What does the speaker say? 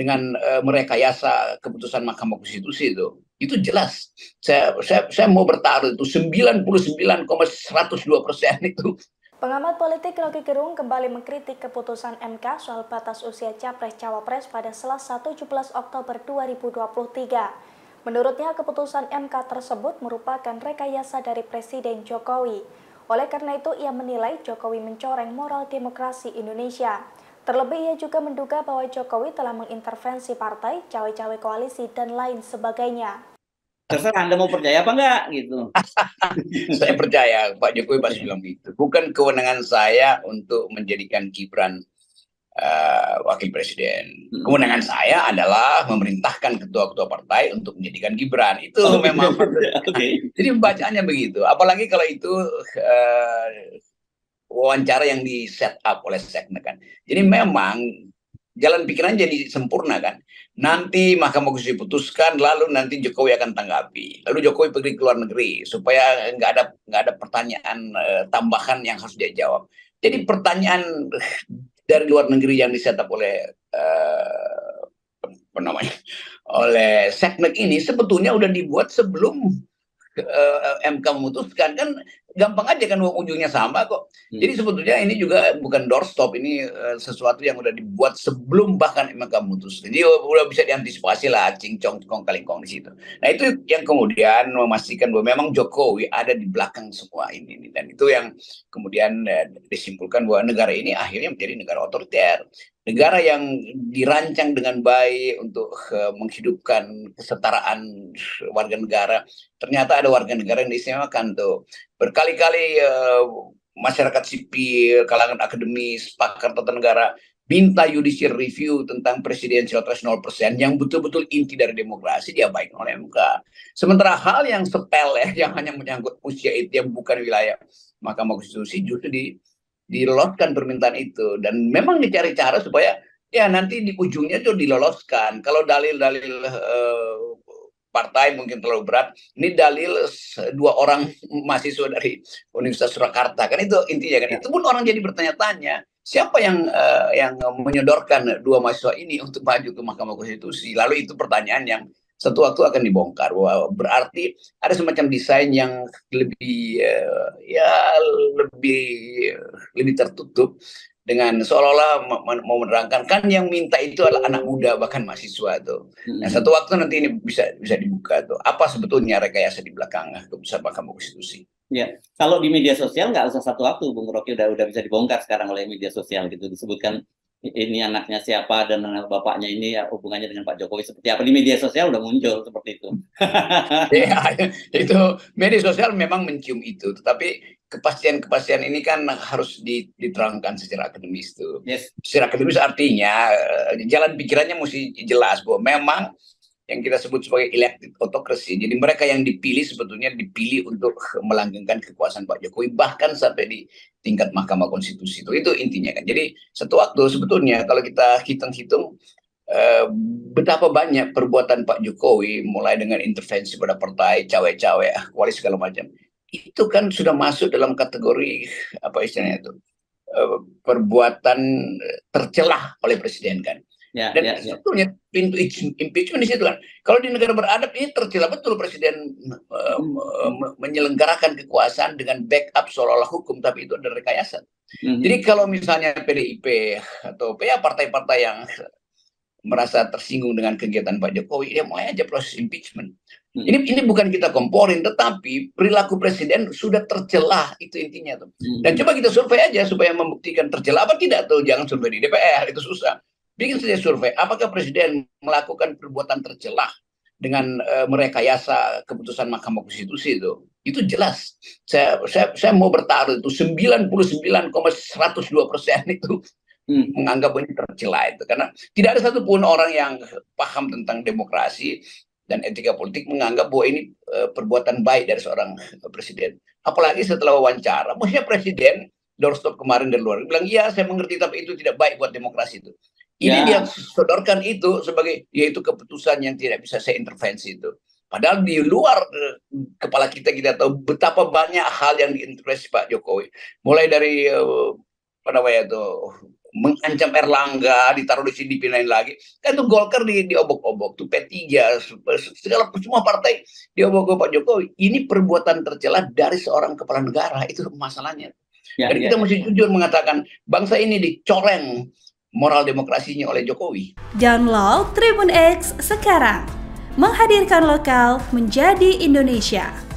dengan merekayasa keputusan Mahkamah Konstitusi itu jelas. Saya mau bertaruh itu 99,102% itu. Pengamat politik Rocky Gerung kembali mengkritik keputusan MK soal batas usia Capres-Cawapres pada Selasa 17 Oktober 2023. Menurutnya, keputusan MK tersebut merupakan rekayasa dari Presiden Jokowi. Oleh karena itu, ia menilai Jokowi mencoreng moral demokrasi Indonesia. Terlebih, ia juga menduga bahwa Jokowi telah mengintervensi partai, cawe-cawe koalisi, dan lain sebagainya. Terserah Anda mau percaya apa enggak gitu. Saya percaya Pak Jokowi pasti bilang gitu. Bukan kewenangan saya untuk menjadikan Gibran wakil presiden. Kewenangan saya adalah memerintahkan ketua-ketua partai untuk menjadikan Gibran. Itu memang. Okay. Jadi bacaannya begitu. Apalagi kalau itu wawancara yang di set up oleh Seknek kan. Jadi memang jalan pikiran jadi sempurna kan. Nanti Mahkamah Konstitusi putuskan, lalu nanti Jokowi akan tanggapi. Lalu Jokowi pergi ke luar negeri supaya nggak ada pertanyaan tambahan yang harus dia jawab. Jadi pertanyaan dari luar negeri yang disetup oleh oleh Seknek ini sebetulnya udah dibuat sebelum MK memutuskan, kan gampang aja kan, ujungnya sama kok. Jadi sebetulnya ini juga bukan doorstop, ini sesuatu yang udah dibuat sebelum bahkan MK memutuskan. Jadi udah bisa diantisipasi lah, cincong kong kalingkong di situ. Nah itu yang kemudian memastikan bahwa memang Jokowi ada di belakang semua ini, dan itu yang kemudian disimpulkan bahwa negara ini akhirnya menjadi negara otoriter. Negara yang dirancang dengan baik untuk menghidupkan kesetaraan warga negara, ternyata ada warga negara yang diistimewakan tuh. Berkali-kali masyarakat sipil, kalangan akademis, pakar tata negara minta judicial review tentang presidensial threshold 0% yang betul-betul inti dari demokrasi diabaikan oleh MK. Sementara hal yang sepele yang hanya menyangkut usia itu yang bukan wilayah Mahkamah Konstitusi justru diloloskan permintaan itu, dan memang dicari cara supaya ya nanti di ujungnya itu diloloskan. Kalau dalil-dalil partai mungkin terlalu berat, ini dalil dua orang mahasiswa dari Universitas Surakarta kan, itu intinya kan. Itu pun orang jadi bertanya-tanya siapa yang menyodorkan dua mahasiswa ini untuk maju ke Mahkamah Konstitusi. Lalu itu pertanyaan yang satu waktu akan dibongkar. Wah, berarti ada semacam desain yang lebih lebih tertutup, dengan seolah-olah mau menerangkan kan yang minta itu adalah anak muda bahkan mahasiswa tuh. Nah satu waktu nanti ini bisa dibuka tuh apa sebetulnya rekayasa di belakang keputusan Mahkamah Konstitusi. Ya, kalau di media sosial nggak usah satu waktu, Bung Rocky, udah bisa dibongkar sekarang oleh media sosial gitu, disebutkan ini anaknya siapa dan bapaknya ini hubungannya dengan Pak Jokowi seperti apa, di media sosial udah muncul seperti itu. Ya, itu media sosial memang mencium itu, tetapi kepastian ini kan harus diterangkan secara akademis tuh. Yes. Secara akademis artinya jalan pikirannya mesti jelas bahwa memang yang kita sebut sebagai elected autocracy. Jadi mereka yang dipilih sebetulnya dipilih untuk melanggengkan kekuasaan Pak Jokowi, bahkan sampai di tingkat Mahkamah Konstitusi itu intinya kan. Jadi satu waktu sebetulnya kalau kita hitung-hitung betapa banyak perbuatan Pak Jokowi, mulai dengan intervensi pada partai, cawe-cawe, koalisi segala macam, itu kan sudah masuk dalam kategori apa istilahnya itu, perbuatan tercelah oleh presiden kan. Dan sebetulnya pintu impeachment di situ kan. Kalau di negara beradab ini tercela betul presiden menyelenggarakan kekuasaan dengan backup seolah-olah hukum, tapi itu adalah rekayasa. Jadi kalau misalnya PDIP atau partai-partai yang merasa tersinggung dengan kegiatan Pak Jokowi, dia mulai aja proses impeachment. Ini bukan kita komporin, tetapi perilaku presiden sudah tercelah, itu intinya tuh. Dan coba kita survei aja supaya membuktikan tercelah apa tidak tuh. Jangan survei di DPR, itu susah. Bikin saja survei, apakah presiden melakukan perbuatan tercelah dengan merekayasa keputusan Mahkamah Konstitusi itu. Itu jelas. Saya mau bertaruh itu 99,102% itu menganggap ini tercela itu, karena tidak ada satupun orang yang paham tentang demokrasi dan etika politik menganggap bahwa ini perbuatan baik dari seorang presiden. Apalagi setelah wawancara, maksudnya presiden doorstop kemarin dari luar bilang, iya saya mengerti tapi itu tidak baik buat demokrasi itu. Ini dia sodorkan itu sebagai yaitu keputusan yang tidak bisa saya intervensi itu. Padahal di luar kepala kita tahu betapa banyak hal yang diintervensi Pak Jokowi, mulai dari mengancam Erlangga, ditaruh di sini dipindahin lagi. Kan itu Golkar diobok-obok, tuh P3, segala semua partai diobok-obok Pak Jokowi. Ini perbuatan tercela dari seorang kepala negara, itu masalahnya. Dan kita mesti jujur mengatakan bangsa ini dicoreng moral demokrasinya oleh Jokowi. Download Tribun X sekarang, menghadirkan lokal menjadi Indonesia.